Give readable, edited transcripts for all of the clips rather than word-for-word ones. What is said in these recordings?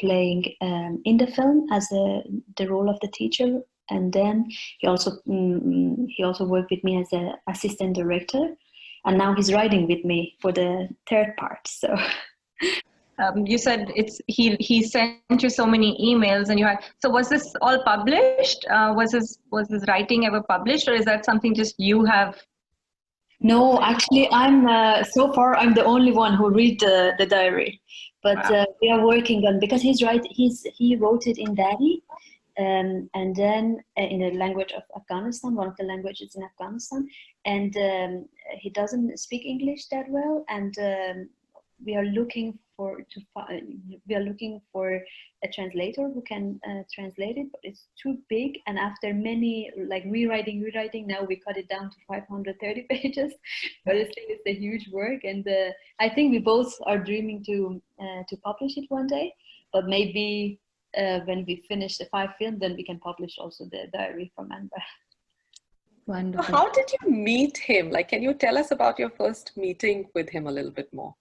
playing in the film as the role of the teacher, and then he also worked with me as an assistant director, and now he's writing with me for the third part. So. You said he sent you so many emails, and so was this all published? Was his writing ever published, or is that something just you have? No, actually, I'm so far I'm the only one who read the diary, but Wow. We are working on, because he wrote it in Dari, and then in the language of Afghanistan, one of the languages in Afghanistan, and he doesn't speak English that well, and we are looking for a translator who can translate it, but it's too big, and after many rewriting, now we cut it down to 530 pages, but it's a huge work, and I think we both are dreaming to publish it one day, but maybe when we finish the 5 films, then we can publish also the diary from Anbar. Wonderful. How did you meet him? Can you tell us about your first meeting with him a little bit more?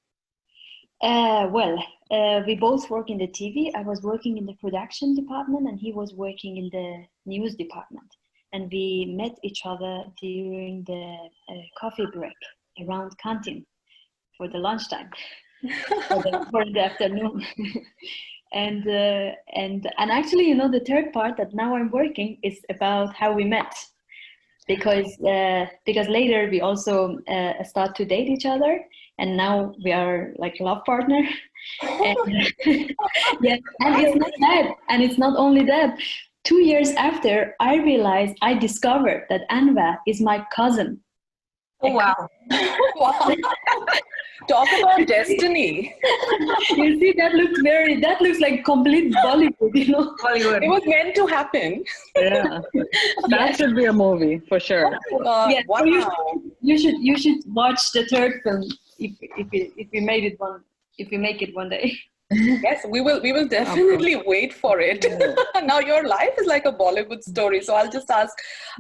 We both work in the TV. I was working in the production department, and he was working in the news department. And we met each other during the coffee break around canteen for the lunchtime, for the afternoon. and actually, the third part that now I'm working is about how we met, because later we also start to date each other. And now we are like love partner. And, yeah, and it's not that. And it's not only that. 2 years after, I discovered that Anva is my cousin. Oh, wow. Wow. Talk about destiny. You see, that looks like complete Bollywood, Bollywood. It was meant to happen. Yeah. That should be a movie for sure. Yeah, wow. So you should watch the third film if we make it one day. Yes, we will definitely wait for it. Now your life is like a Bollywood story, so I'll just ask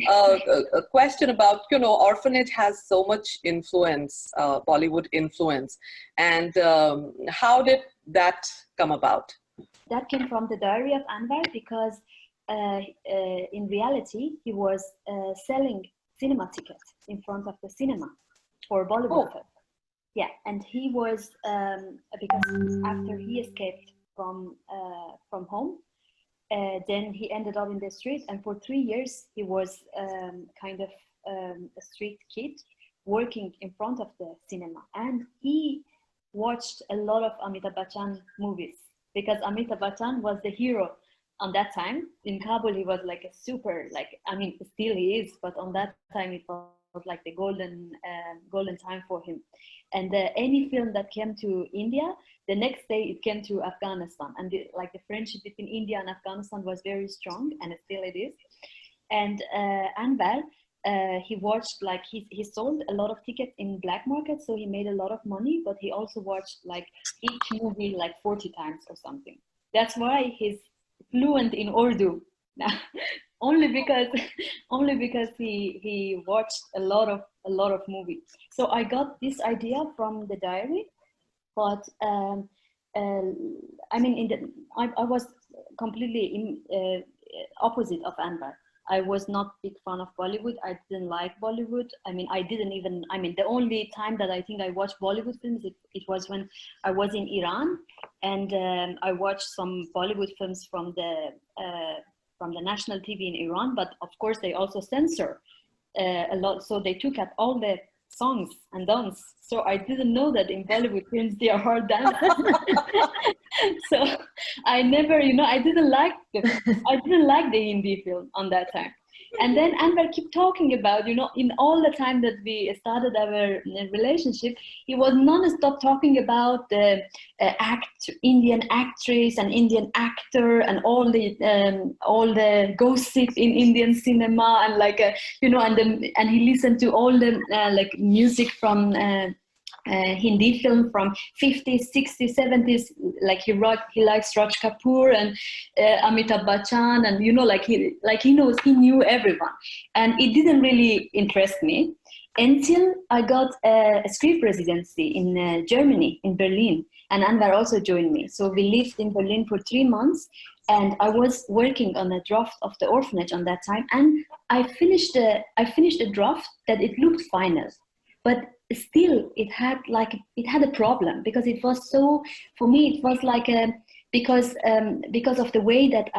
a question about, Orphanage has so much influence, Bollywood influence, and how did that come about? That came from the diary of Anwar, because in reality he was selling cinema tickets in front of the cinema for Bollywood films. Yeah, and he was because after he escaped from home, then he ended up in the street, and for 3 years he was kind of a street kid working in front of the cinema, and he watched a lot of Amitabh Bachchan movies, because Amitabh Bachchan was the hero on that time. In Kabul, he was like a super, still he is, but on that time it was like the golden time for him. And any film that came to India, the next day it came to Afghanistan, and the friendship between India and Afghanistan was very strong, and still it is. And Anwar, he watched, he sold a lot of tickets in black market, so he made a lot of money, but he also watched each movie 40 times or something. That's why he's fluent in Urdu now. only because he watched a lot of movies. So I got this idea from the diary, but I was completely opposite of Anwar. I was not big fan of Bollywood. I didn't like Bollywood. The only time that I think I watched Bollywood films, it was when I was in Iran, and I watched some Bollywood films from the national TV in Iran, but of course they also censor a lot, so they took out all the songs and dance. So I didn't know that in Bollywood films they are hard dance. So I never, I didn't like the Hindi film on that time. And then Anwar kept talking about, in all the time that we started our relationship, he was non-stop talking about the Indian actress and Indian actor and all the gossip in Indian cinema, and and he listened to all the music from Hindi film from 50s, 60s, 70s. Like he likes Raj Kapoor and Amitabh Bachchan, and he knew everyone, and it didn't really interest me until I got a script residency in Germany, in Berlin, and Anwar also joined me. So we lived in Berlin for 3 months, and I was working on a draft of the Orphanage on that time, and I finished a draft that it looked final, but still it had a problem, because it was so, for me it was like a, because of the way that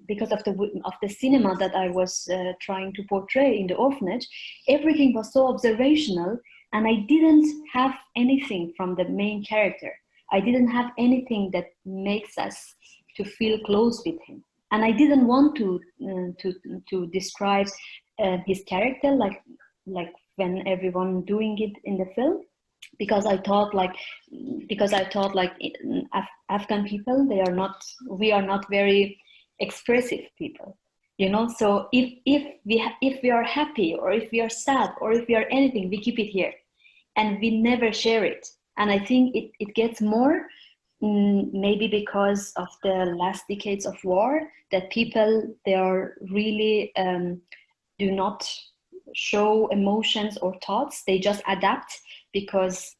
because of the cinema that I was trying to portray in the Orphanage, everything was so observational, and I didn't have anything from the main character. I didn't have anything that makes us to feel close with him, and I didn't want to describe his character like when everyone doing it in the film, because I thought Afghan people, we are not very expressive people, so if we are happy, or if we are sad, or if we are anything, we keep it here and we never share it. And I think it gets more, maybe because of the last decades of war, that people, they are really do not show emotions or thoughts. They just adapt, because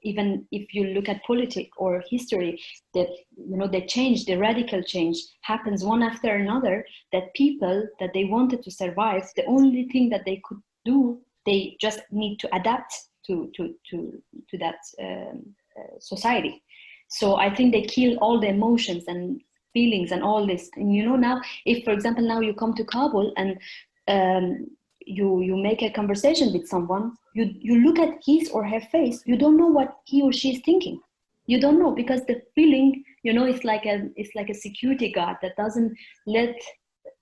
even if you look at politics or history, that the radical change happens one after another, that people that they wanted to survive, the only thing that they could do, they just need to adapt to that society. So I think they kill all the emotions and feelings and all this. And now, if for example now you come to Kabul and you make a conversation with someone, you look at his or her face, you don't know what he or she is thinking. You don't know, because the feeling, it's like a security guard that doesn't let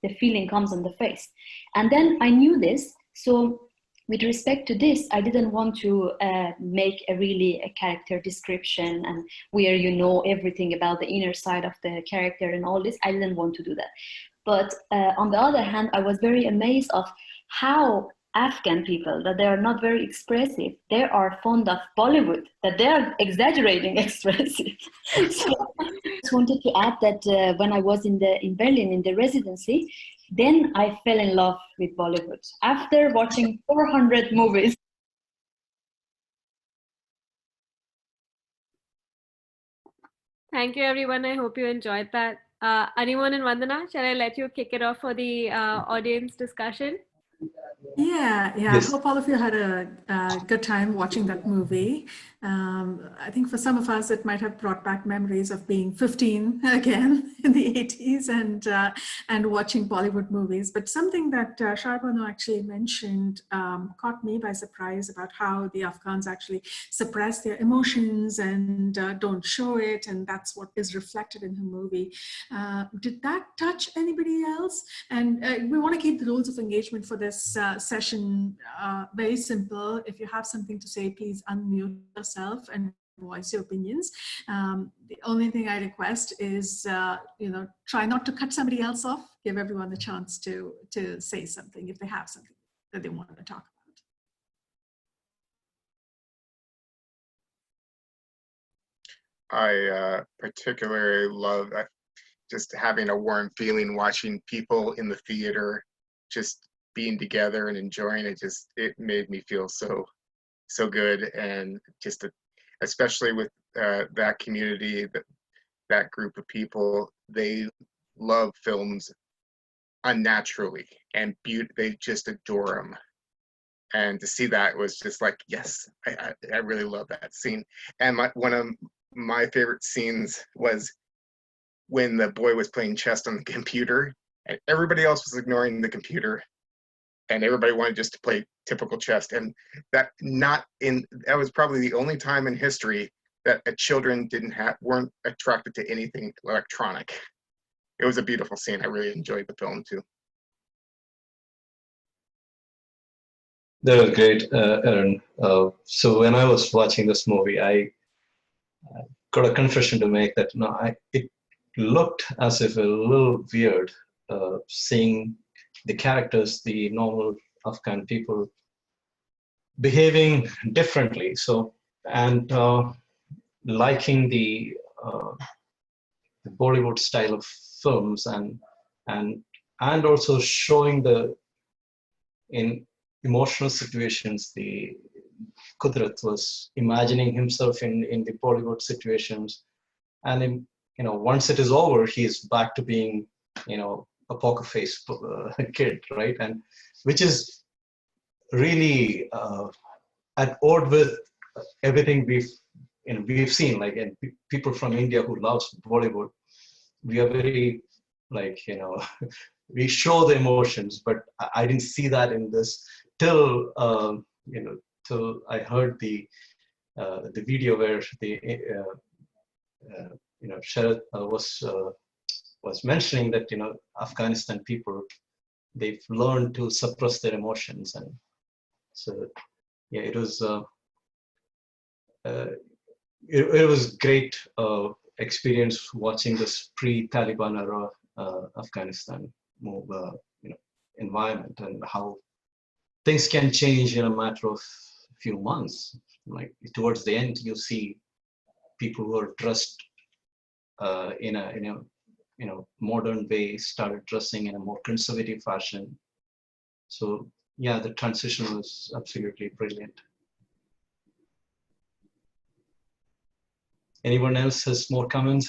the feeling comes on the face. And then I knew this, so with respect to this, I didn't want to make a character description and where everything about the inner side of the character and all this. I didn't want to do that. But on the other hand, I was very amazed of how Afghan people, that they are not very expressive, they are fond of Bollywood, that they are exaggerating expressive. So I just wanted to add that when I was in Berlin in the residency, then I fell in love with Bollywood after watching 400 movies. Thank you, everyone. I hope you enjoyed that. Animon and Vandana, shall I let you kick it off for the audience discussion? Yeah. Yes. I hope all of you had a good time watching that movie. I think for some of us, it might have brought back memories of being 15 again in the 80s and watching Bollywood movies. But something that Sharbano actually mentioned caught me by surprise about how the Afghans actually suppress their emotions and don't show it. And that's what is reflected in the movie. Did that touch anybody else? And we want to keep the rules of engagement for this session very simple. If you have something to say, please unmute yourself and voice your opinions. The only thing I request is, try not to cut somebody else off. Give everyone the chance to say something if they have something that they want to talk about. I particularly love just having a warm feeling watching people in the theater, just being together and enjoying it. It made me feel so good, and especially with that community, that group of people, they love films unnaturally and they just adore them. And to see that was just like, yes, I really love that scene. And one of my favorite scenes was when the boy was playing chess on the computer and everybody else was ignoring the computer and everybody wanted just to play typical chess. And that was probably the only time in history that children weren't attracted to anything electronic. It was a beautiful scene. I really enjoyed the film too. That was great, Aaron. So when I was watching this movie, I got a confession to make that it looked as if a little weird seeing the characters, the normal Afghan people, behaving differently. So, and liking the Bollywood style of films, and also showing in emotional situations, the Kudrat was imagining himself in the Bollywood situations, and once it is over, he is back to being a poker face kid, right? And which is really at odds with everything we've seen, like, and people from India who loves Bollywood, we are very, like, we show the emotions, but I didn't see that in this till till I heard the video where the Sharad was mentioning that Afghanistan people, they've learned to suppress their emotions, and so yeah, it was it was great experience watching this pre-Taliban era Afghanistan move environment, and how things can change in a matter of few months. Like towards the end, you see people who are dressed in a modern way started dressing in a more conservative fashion. So yeah, the transition was absolutely brilliant. Anyone else has more comments?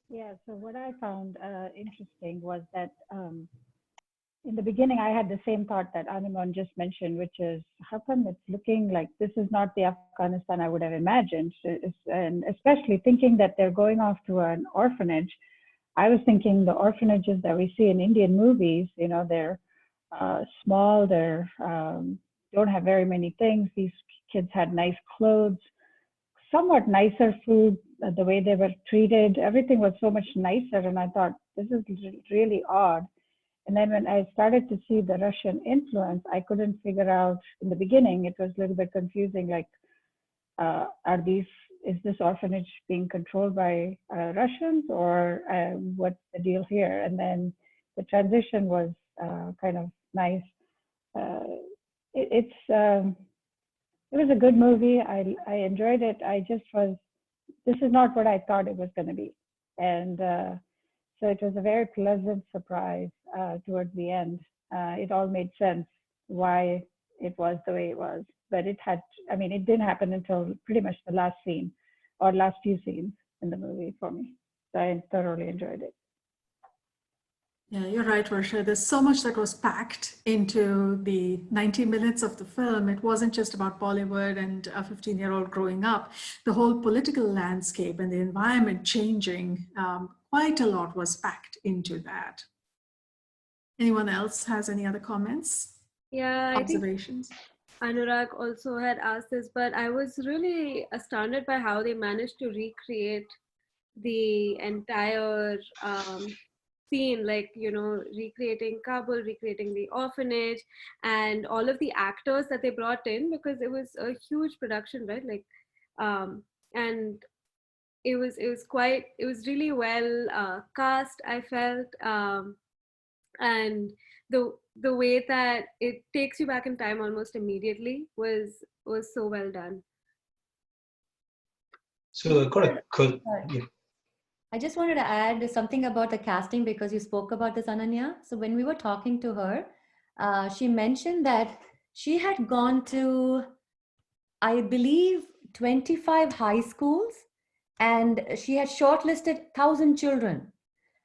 Yeah, so what I found interesting was that in the beginning, I had the same thought that Animon just mentioned, which is, how come it's looking like this is not the Afghanistan I would have imagined? And especially thinking that they're going off to an orphanage. I was thinking the orphanages that we see in Indian movies, they're small, they're don't have very many things. These kids had nice clothes, somewhat nicer food, the way they were treated, everything was so much nicer. And I thought, this is really odd. And then when I started to see the Russian influence, I couldn't figure out, in the beginning, it was a little bit confusing, like, is this orphanage being controlled by Russians, or what's the deal here? And then the transition was kind of nice. It was a good movie. I enjoyed it. This is not what I thought it was going to be. And so it was a very pleasant surprise towards the end. It all made sense why it was the way it was. But it didn't happen until pretty much the last scene, or last few scenes in the movie for me. So I thoroughly enjoyed it. Yeah, you're right, Varsha. There's so much that was packed into the 90 minutes of the film. It wasn't just about Bollywood and a 15-year-old growing up. The whole political landscape and the environment changing, quite a lot was packed into that. Anyone else has any other comments? Yeah, observations? I think Anurag also had asked this, but I was really astounded by how they managed to recreate the entire scene, like, recreating Kabul, recreating the orphanage, and all of the actors that they brought in, because it was a huge production, right? Like, and it was really well cast, I felt, and the way that it takes you back in time almost immediately was so well done. So I just wanted to add something about the casting, because you spoke about this, Ananya. So when we were talking to her, she mentioned that she had gone to, I believe, 25 high schools, and she had shortlisted 1,000 children.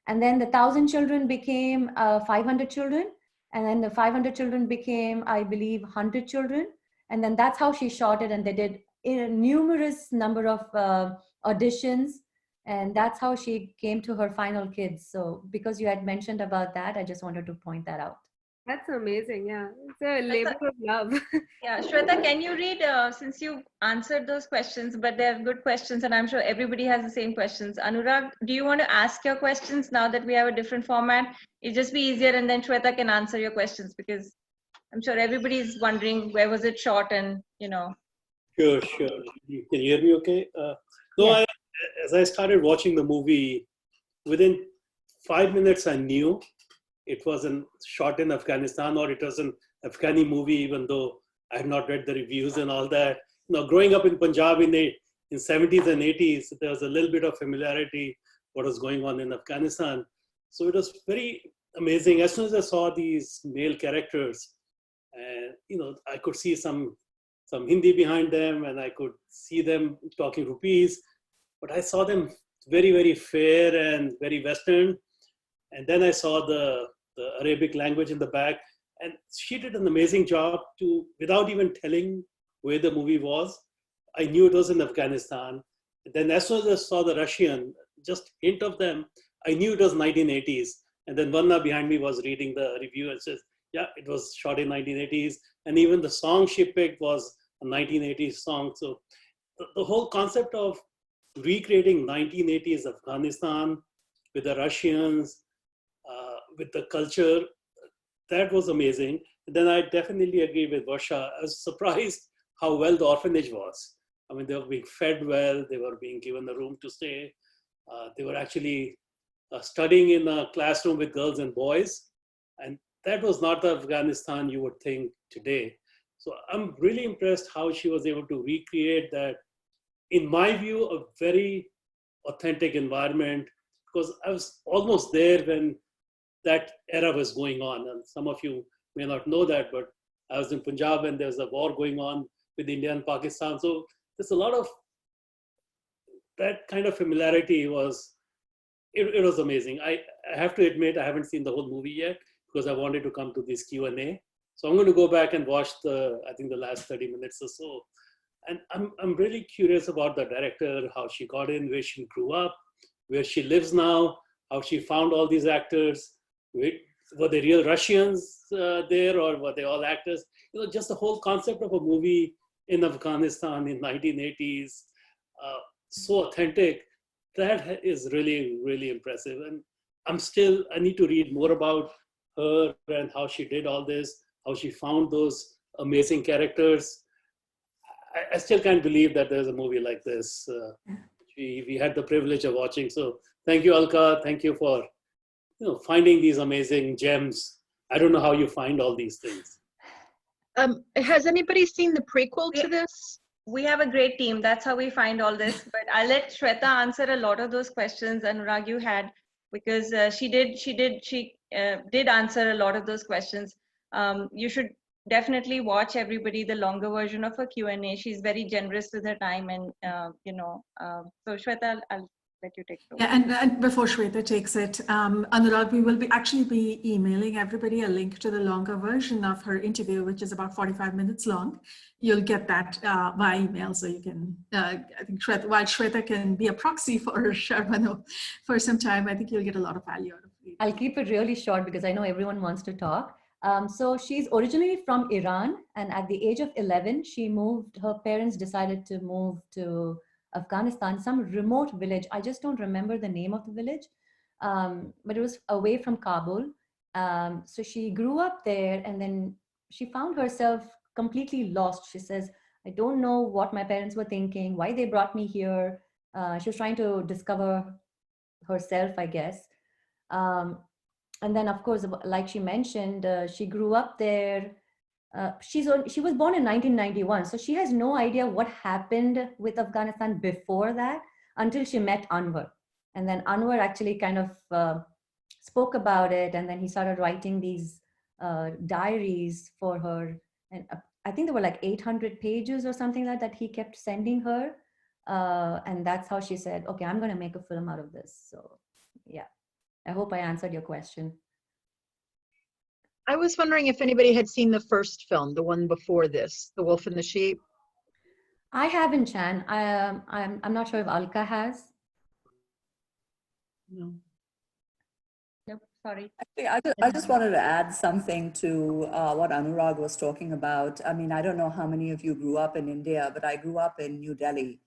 And then the 1,000 children became 500 children. And then the 500 children became, I believe, 100 children. And then that's how she shot it. And they did a numerous number of auditions. And that's how she came to her final kids. So because you had mentioned about that, I just wanted to point that out. That's amazing. Yeah, it's a labor of love. Yeah, Shweta, can you read, since you answered those questions, but they're good questions, and I'm sure everybody has the same questions. Anurag, do you want to ask your questions now that we have a different format? It'll just be easier, and then Shweta can answer your questions, because I'm sure everybody's wondering where was it shot, and Sure. Can you hear me okay? No, as I started watching the movie, within 5 minutes I knew it was shot in Afghanistan or it was an Afghani movie, even though I had not read the reviews and all that. Growing up in Punjab in 70s and 80s, there was a little bit of familiarity what was going on in Afghanistan. So it was very amazing. As soon as I saw these male characters, I could see some Hindi behind them, and I could see them talking rupees, but I saw them very, very fair and very Western. And then I saw the Arabic language in the back, and she did an amazing job without even telling where the movie was. I knew it was in Afghanistan. And then as soon as I saw the Russian, just hint of them, I knew it was 1980s. And then Vanna behind me was reading the review and says, yeah, it was shot in 1980s. And even the song she picked was a 1980s song. So the whole concept of recreating 1980s Afghanistan with the Russians, with the culture, that was amazing. And then I definitely agree with Varsha. I was surprised how well the orphanage was. I mean, they were being fed well, they were being given a room to stay. They were actually studying in a classroom with girls and boys. And that was not the Afghanistan you would think today. So I'm really impressed how she was able to recreate that, in my view, a very authentic environment, because I was almost there when that era was going on. And some of you may not know that, but I was in Punjab and there's a war going on with India and Pakistan. So there's a lot of that kind of familiarity it was amazing. I have to admit, I haven't seen the whole movie yet because I wanted to come to this Q&A. So I'm going to go back and watch the last 30 minutes or so. And I'm really curious about the director, how she got in, where she grew up, where she lives now, how she found all these actors. Were they real Russians there, or were they all actors? Just the whole concept of a movie in Afghanistan in 1980s, so authentic. That is really, really impressive. And I need to read more about her and how she did all this, how she found those amazing characters. I still can't believe that there's a movie like this. We had the privilege of watching. So thank you, Alka. Thank you for finding these amazing gems. I don't know how you find all these things. Has anybody seen the prequel to this? We have a great team. That's how we find all this. But I'll let Shweta answer a lot of those questions Anurag you had, because she did answer a lot of those questions. You should definitely watch, everybody, the longer version of her Q&A. She's very generous with her time, and so Shweta, I'll let you take it over. Yeah, and before Shweta takes it, Anurag, we will actually be emailing everybody a link to the longer version of her interview, which is about 45 minutes long. You'll get that via email, so you can, I think while Shweta can be a proxy for Sharmano for some time, I think you'll get a lot of value out of it. I'll keep it really short because I know everyone wants to talk. So she's originally from Iran, and at the age of 11, her parents decided to move to Afghanistan, some remote village. I just don't remember the name of the village, but it was away from Kabul. So she grew up there, and then she found herself completely lost. She says, I don't know what my parents were thinking, why they brought me here. She was trying to discover herself, I guess. And then, of course, like she mentioned, she grew up there. She was born in 1991, so she has no idea what happened with Afghanistan before that until she met Anwar. And then Anwar actually kind of spoke about it, and then he started writing these diaries for her. And I think there were like 800 pages or something like that he kept sending her. And that's how she said, okay, I'm going to make a film out of this. So yeah, I hope I answered your question. I was wondering if anybody had seen the first film, the one before this, The Wolf and the Sheep. I haven't, Chan. I'm not sure if Alka has. No. Nope, sorry. Actually, I just wanted to add something to what Anurag was talking about. I mean, I don't know how many of you grew up in India, but I grew up in New Delhi.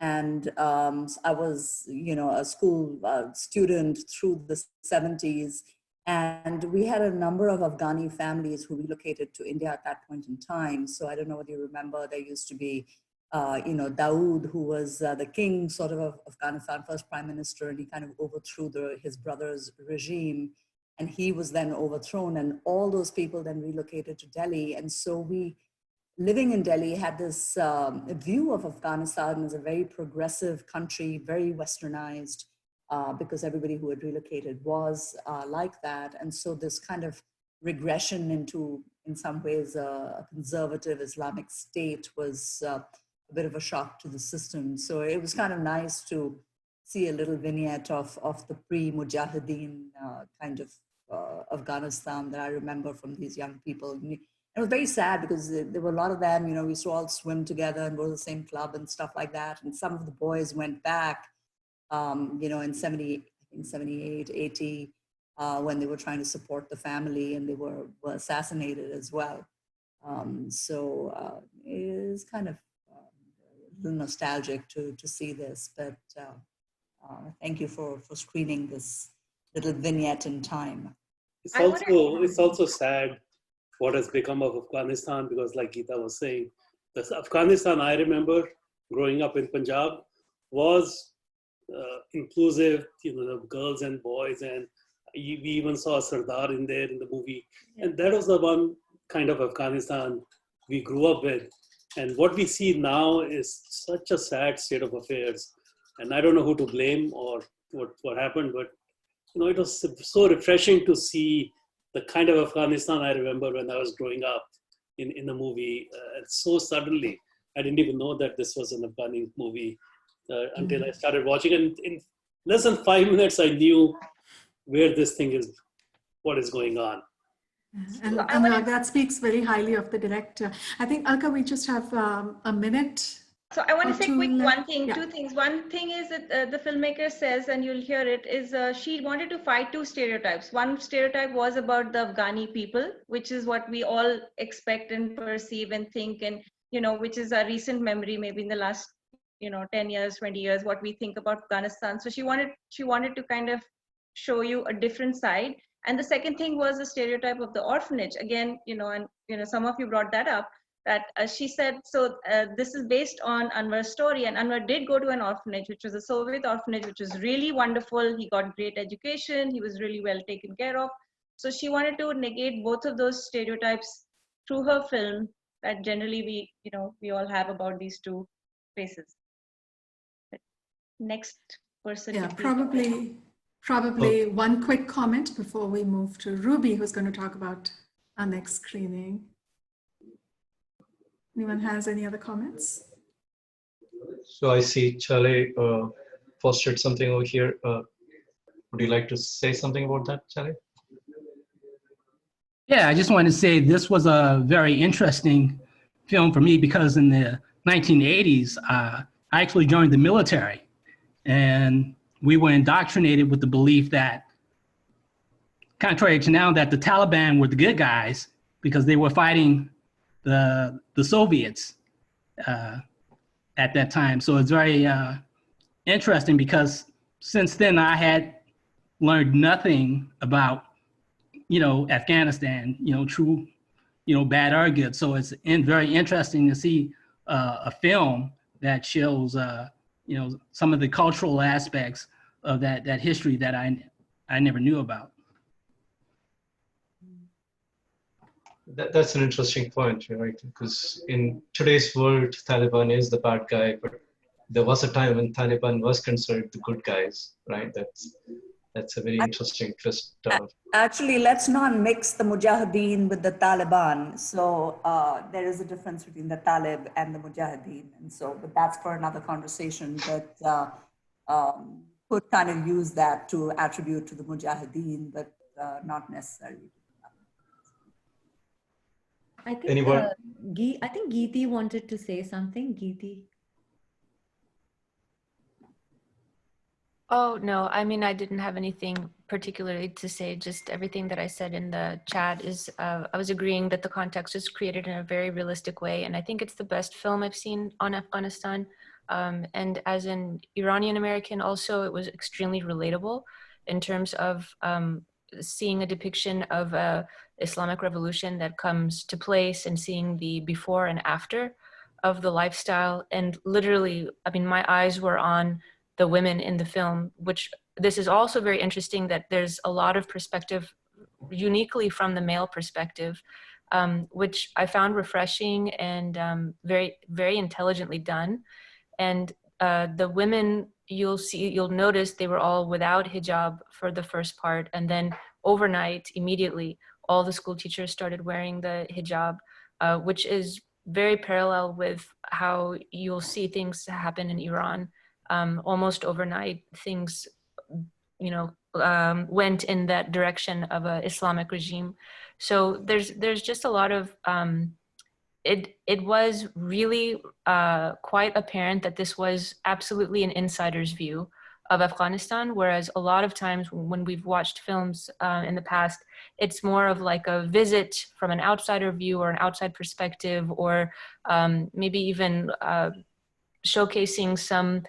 And I was, a school student through the 70s. And we had a number of Afghani families who relocated to India at that point in time. So I don't know whether you remember, there used to be, Dawood, who was the king sort of Afghanistan, first prime minister, and he kind of overthrew his brother's regime. and he was then overthrown, and all those people then relocated to Delhi. And so we, living in Delhi, had this view of Afghanistan as a very progressive country, very westernized, because everybody who had relocated was like that. And so this kind of regression into, in some ways, a conservative Islamic state was a bit of a shock to the system. So it was kind of nice to see a little vignette of the pre-Mujahideen kind of Afghanistan that I remember from these young people. And it was very sad because there were a lot of them, you know, we used to all swim together and go to the same club and stuff like that. And some of the boys went back, you know, in 70, I think 78, 80, when they were trying to support the family, and they were assassinated as well. So it is kind of a little nostalgic to see this, but thank you for screening this little vignette in time. It's also sad what has become of Afghanistan, because like Geeta was saying, the Afghanistan I remember growing up in Punjab was inclusive, you know, of girls and boys, and we even saw a Sardar in there in the movie. And that was the one kind of Afghanistan we grew up with. And what we see now is such a sad state of affairs. And I don't know who to blame or what happened, but you know, it was so refreshing to see the kind of Afghanistan I remember when I was growing up in the movie. And so suddenly, I didn't even know that this was an Afghani movie until I started watching. And in less than 5 minutes, I knew where this thing is, what is going on. And that speaks very highly of the director. I think, Alka, we just have a minute. So I want to say quick one thing, yeah. two things. One thing is that the filmmaker says, and you'll hear it, is she wanted to fight two stereotypes. One stereotype was about the Afghani people, which is what we all expect and perceive and think, and you know, which is a recent memory, maybe in the last 10 years, 20 years, what we think about Afghanistan. So she wanted to kind of show you a different side. And the second thing was the stereotype of the orphanage. Again, and some of you brought that up. That she said, so this is based on Anwar's story, and Anwar did go to an orphanage, which was a Soviet orphanage, which was really wonderful. He got great education. He was really well taken care of. So she wanted to negate both of those stereotypes through her film that generally we all have about these two places. But next person. Yeah, probably one quick comment before we move to Ruby, who's going to talk about our next screening. Anyone has any other comments? So I see Charlie posted something over here. Would you like to say something about that, Charlie? Yeah, I just wanted to say this was a very interesting film for me because in the 1980s, I actually joined the military, and we were indoctrinated with the belief that, contrary to now, that the Taliban were the good guys because they were fighting the Soviets at that time. So it's very interesting because since then I had learned nothing about, Afghanistan, true, bad or good. So it's very interesting to see a film that shows, some of the cultural aspects of that history that I never knew about. That's an interesting point, right? Because in today's world, Taliban is the bad guy, but there was a time when Taliban was considered the good guys, right? That's a very interesting twist. Actually, let's not mix the Mujahideen with the Taliban. So there is a difference between the Talib and the Mujahideen. And so, but that's for another conversation. But could kind of use that to attribute to the Mujahideen, but not necessarily. I think I think Geeti wanted to say something. Geeti. Oh, no, I mean, I didn't have anything particularly to say. Just everything that I said in the chat is, I was agreeing that the context was created in a very realistic way. And I think it's the best film I've seen on Afghanistan. And as an Iranian American also, it was extremely relatable in terms of seeing a depiction of a Islamic revolution that comes to place and seeing the before and after of the lifestyle. And literally, I mean, my eyes were on the women in the film, which this is also very interesting that there's a lot of perspective uniquely from the male perspective, which I found refreshing and very, very intelligently done. And the women, you'll notice they were all without hijab for the first part, and then overnight, immediately, all the school teachers started wearing the hijab, which is very parallel with how you'll see things happen in Iran. Almost overnight, things, went in that direction of an Islamic regime. So there's just a lot of it was really quite apparent that this was absolutely an insider's view of Afghanistan, whereas a lot of times when we've watched films in the past, it's more of like a visit from an outsider view or an outside perspective, or maybe even showcasing some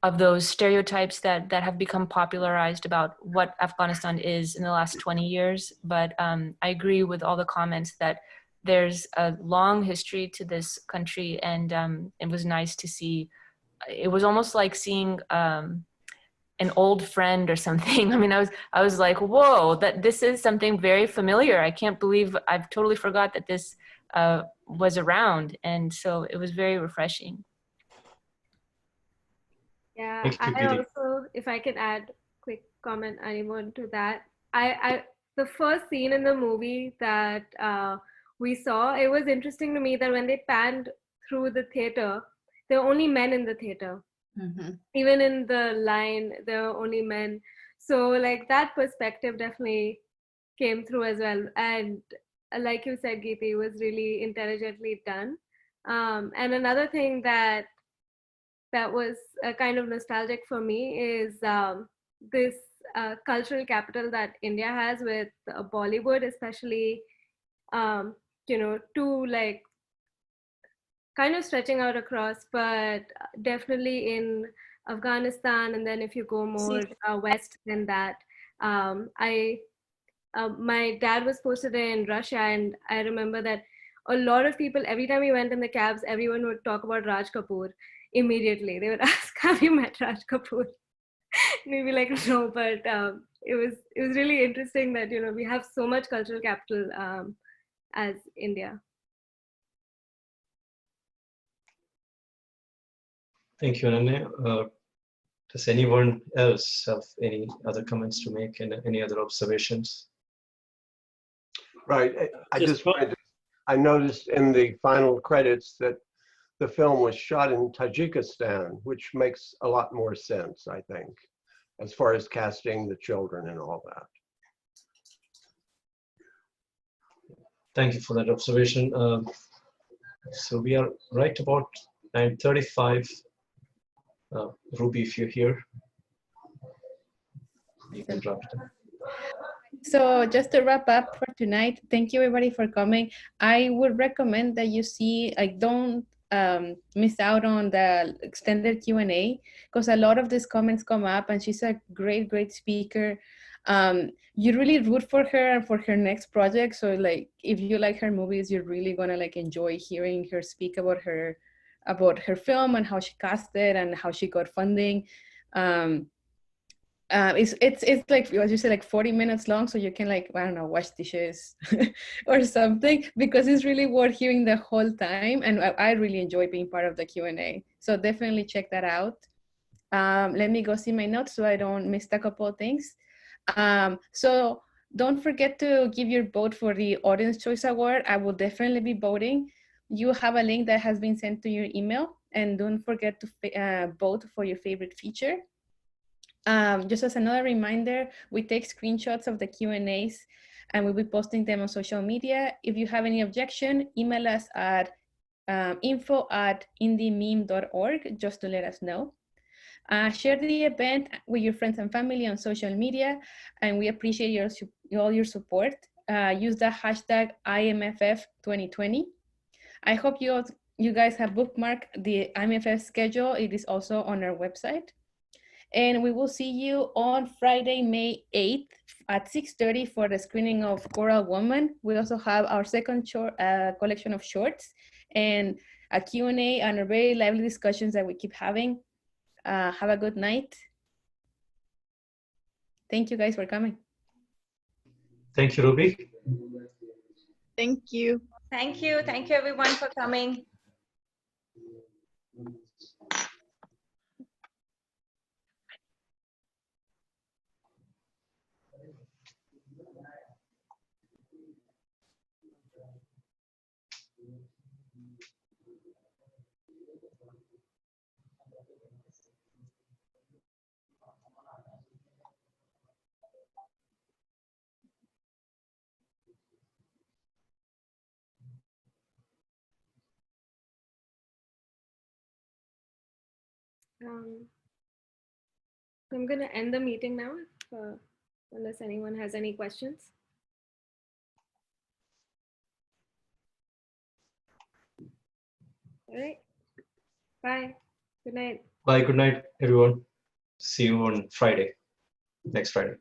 of those stereotypes that have become popularized about what Afghanistan is in the last 20 years. But I agree with all the comments that there's a long history to this country, and it was nice to see. It was almost like seeing an old friend or something. I mean, I was like, whoa, that this is something very familiar. I can't believe I've totally forgot that this was around. And so it was very refreshing. Yeah, I also, if I can add quick comment, anyone, to that. The first scene in the movie that we saw, it was interesting to me that when they panned through the theater, there were only men in the theater. Mm-hmm. Even in the line, there were only men. So like that perspective definitely came through as well. And like you said, Geeti, it was really intelligently done. And another thing that was kind of nostalgic for me is this cultural capital that India has with Bollywood, especially, to like kind of stretching out across, but definitely in Afghanistan. And then if you go more west than that, my dad was posted in Russia, and I remember that a lot of people, every time we went in the cabs, everyone would talk about Raj Kapoor immediately. They would ask, have you met Raj Kapoor? Maybe like, no, but it was really interesting that, we have so much cultural capital as India. Thank you, Ananya. Does anyone else have any other comments to make and any other observations? Right. I noticed in the final credits that the film was shot in Tajikistan, which makes a lot more sense, I think, as far as casting the children and all that. Thank you for that observation. So we are right about 9:35. Ruby, if you're here, you can drop it. So just to wrap up for tonight, thank you everybody for coming. I would recommend that you see, like, don't miss out on the extended Q&A, because a lot of these comments come up, and she's a great speaker. You really root for her and for her next project. So like, if you like her movies, you're really gonna like enjoy hearing her speak about her film and how she cast it and how she got funding. It's like, as you said, like 40 minutes long, so you can, like, I don't know, wash dishes or something, because it's really worth hearing the whole time, and I really enjoy being part of the Q&A. So definitely check that out. Let me go see my notes so I don't miss a couple of things. So don't forget to give your vote for the Audience Choice Award. I will definitely be voting. You have a link that has been sent to your email, and don't forget to vote for your favorite feature. Just as another reminder, we take screenshots of the Q&As and we'll be posting them on social media. If you have any objection, email us at info@indiememe.org just to let us know. Share the event with your friends and family on social media, and we appreciate all your support. Use the hashtag IMFF2020. I hope you guys have bookmarked the IMFF schedule. It is also on our website. And we will see you on Friday, May 8th at 6:30 for the screening of Coral Woman. We also have our second collection of shorts and a Q&A and a very lively discussions that we keep having. Have a good night. Thank you guys for coming. Thank you, Ruby. Thank you. Thank you. Thank you, everyone, for coming. I'm going to end the meeting now, unless anyone has any questions. All right. Bye. Good night. Bye. Good night, everyone. See you on Friday, next Friday.